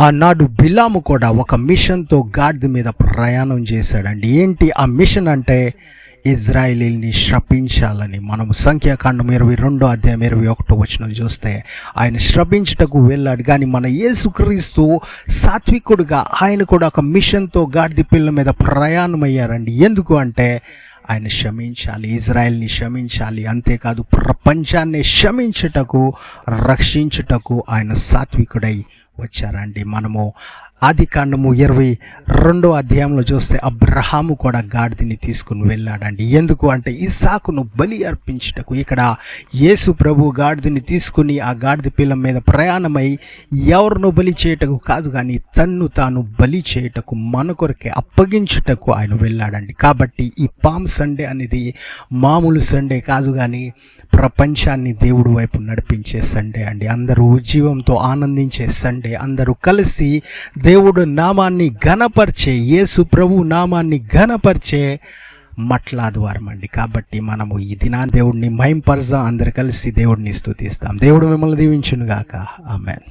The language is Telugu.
ఆనాడు బిలాము కూడా ఒక మిషన్తో గాడిద మీద ప్రయాణం చేశాడండి. ఏంటి ఆ మిషన్ అంటే? ఇజ్రాయేలీని శపించాలని. మనము సంఖ్యాకాండం 22:21 చూస్తే ఆయన శపించుటకు వెళ్ళాడు. కానీ మన యేసుక్రీస్తు సాత్వికుడుగా ఆయన కూడా ఒక మిషన్తో గాడిద పిల్ల మీద ప్రయాణం అయ్యారండి. ఎందుకు అంటే ఆయన క్షమించాలి, ఇజ్రాయెల్ని క్షమించాలి. అంతేకాదు ప్రపంచాన్ని క్షమించుటకు, రక్షించుటకు ఆయన సాత్వికుడై వచ్చారండి. మనము ఆదికాండము 22 చూస్తే అబ్రహాము కూడా గాడిదని తీసుకుని వెళ్ళాడండి. ఎందుకు అంటే ఇస్సాకును బలి అర్పించుటకు. ఇక్కడ యేసు ప్రభు గాడిదని తీసుకుని ఆ గాడిద పిల్ల మీద ప్రయాణమై ఎవరినో బలి చేయటకు కాదు, కానీ తన్ను తాను బలి చేయటకు, మన కొరకే అప్పగించుటకు ఆయన వెళ్ళాడండి. కాబట్టి ఈ పామ్ సండే అనేది మామూలు సండే కాదు, కానీ ప్రపంచాన్ని దేవుడి వైపు నడిపించే సండే అండి. అందరూ ఉజ్జీవంతో ఆనందించే సండే. అందరూ కలిసి దేవుడు నామాన్ని ఘనపరిచే, యేసు ప్రభు నామాన్ని ఘనపరిచే మట్లాదివారం అండి. కాబట్టి మనము ఈ దినాన్ని దేవుడిని మహింపరచాం. అందరు కలిసి దేవుడిని స్తుతిస్తాం. దేవుడు మిమ్మల్ని దీవించును గాక. ఆమేన్.